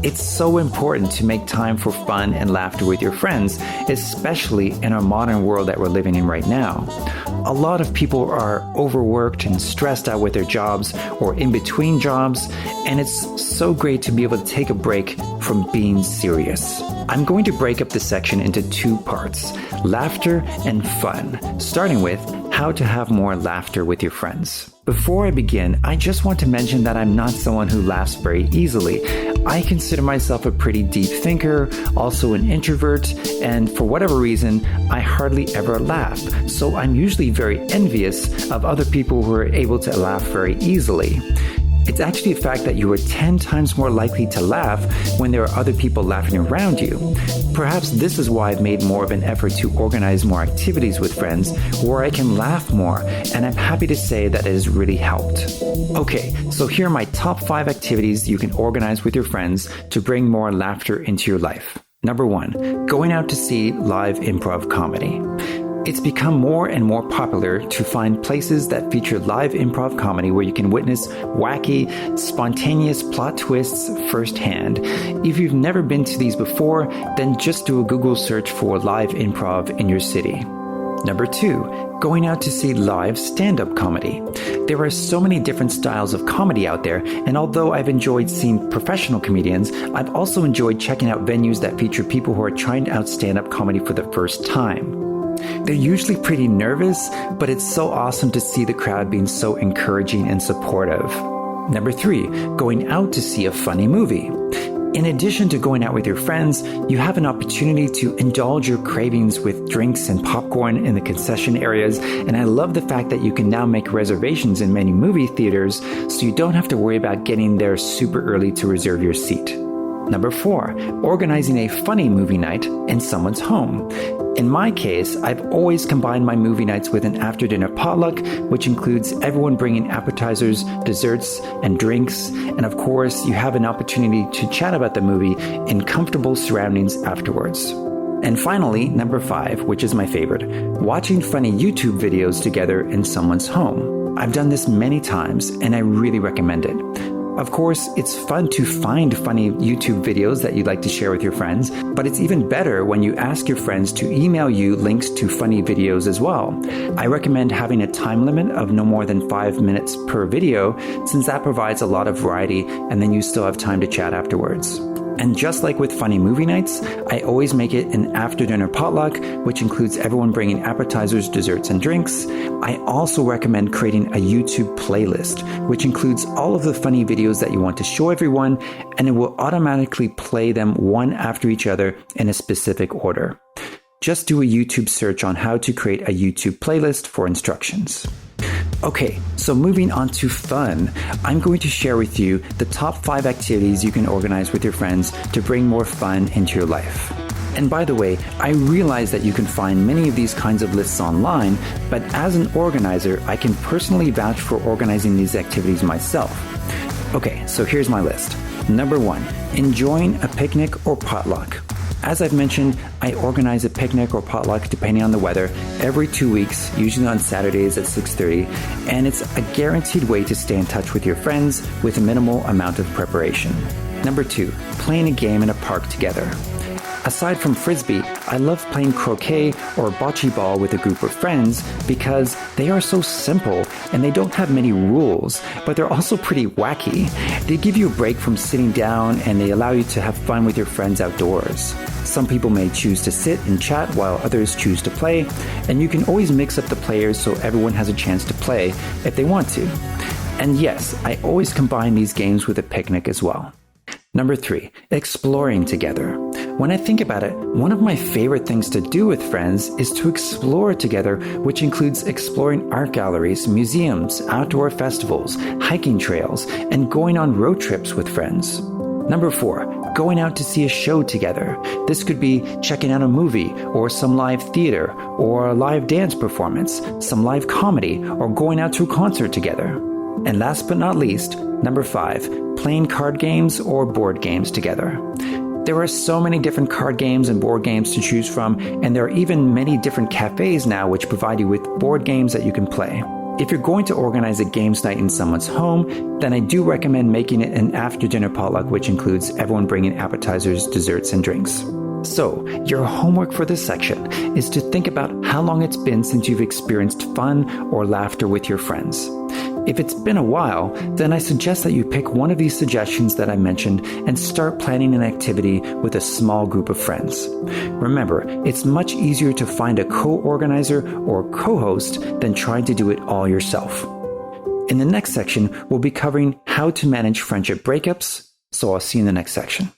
It's so important to make time for fun and laughter with your friends, especially in our modern world that we're living in right now. A lot of people are overworked and stressed out with their jobs or in between jobs, and it's so great to be able to take a break from being serious. I'm going to break up this section into 2 parts, laughter and fun, starting with how to have more laughter with your friends. Before I begin, I just want to mention that I'm not someone who laughs very easily. I consider myself a pretty deep thinker, also an introvert, and for whatever reason, I hardly ever laugh. So I'm usually very envious of other people who are able to laugh very easily. It's actually a fact that you are 10 times more likely to laugh when there are other people laughing around you. Perhaps this is why I've made more of an effort to organize more activities with friends where I can laugh more, and I'm happy to say that it has really helped. Okay, so here are my top 5 activities you can organize with your friends to bring more laughter into your life. Number 1, going out to see live improv comedy. It's become more and more popular to find places that feature live improv comedy where you can witness wacky, spontaneous plot twists firsthand. If you've never been to these before, then just do a Google search for live improv in your city. Number 2, going out to see live stand-up comedy. There are so many different styles of comedy out there, and although I've enjoyed seeing professional comedians, I've also enjoyed checking out venues that feature people who are trying out stand-up comedy for the first time. They're usually pretty nervous, but it's so awesome to see the crowd being so encouraging and supportive. Number 3, going out to see a funny movie. In addition to going out with your friends, you have an opportunity to indulge your cravings with drinks and popcorn in the concession areas, and I love the fact that you can now make reservations in many movie theaters, so you don't have to worry about getting there super early to reserve your seat. Number 4, organizing a funny movie night in someone's home. In my case, I've always combined my movie nights with an after-dinner potluck, which includes everyone bringing appetizers, desserts, and drinks. And of course, you have an opportunity to chat about the movie in comfortable surroundings afterwards. And finally, number 5, which is my favorite, watching funny YouTube videos together in someone's home. I've done this many times, and I really recommend it. Of course, it's fun to find funny YouTube videos that you'd like to share with your friends, but it's even better when you ask your friends to email you links to funny videos as well. I recommend having a time limit of no more than 5 minutes per video, since that provides a lot of variety and then you still have time to chat afterwards. And just like with funny movie nights, I always make it an after-dinner potluck, which includes everyone bringing appetizers, desserts, and drinks. I also recommend creating a YouTube playlist, which includes all of the funny videos that you want to show everyone, and it will automatically play them one after each other in a specific order. Just do a YouTube search on how to create a YouTube playlist for instructions. Okay, so moving on to fun, I'm going to share with you the top 5 activities you can organize with your friends to bring more fun into your life. And by the way, I realize that you can find many of these kinds of lists online, but as an organizer, I can personally vouch for organizing these activities myself. Okay, so here's my list. Number 1, enjoying a picnic or potluck. As I've mentioned, I organize a picnic or potluck depending on the weather every 2 weeks, usually on Saturdays at 6:30, and it's a guaranteed way to stay in touch with your friends with a minimal amount of preparation. Number 2, playing a game in a park together. Aside from Frisbee, I love playing croquet or bocce ball with a group of friends because they are so simple and they don't have many rules, but they're also pretty wacky. They give you a break from sitting down and they allow you to have fun with your friends outdoors. Some people may choose to sit and chat while others choose to play, and you can always mix up the players so everyone has a chance to play if they want to. And yes, I always combine these games with a picnic as well. Number 3, exploring together. When I think about it, one of my favorite things to do with friends is to explore together, which includes exploring art galleries, museums, outdoor festivals, hiking trails, and going on road trips with friends. Number 4, going out to see a show together. This could be checking out a movie or some live theater or a live dance performance, some live comedy, or going out to a concert together. And last but not least, number 5, playing card games or board games together. There are so many different card games and board games to choose from, and there are even many different cafes now which provide you with board games that you can play. If you're going to organize a games night in someone's home, then I do recommend making it an after-dinner potluck, which includes everyone bringing appetizers, desserts, and drinks. So, your homework for this section is to think about how long it's been since you've experienced fun or laughter with your friends. If it's been a while, then I suggest that you pick one of these suggestions that I mentioned and start planning an activity with a small group of friends. Remember, it's much easier to find a co-organizer or co-host than trying to do it all yourself. In the next section, we'll be covering how to manage friendship breakups, so I'll see you in the next section.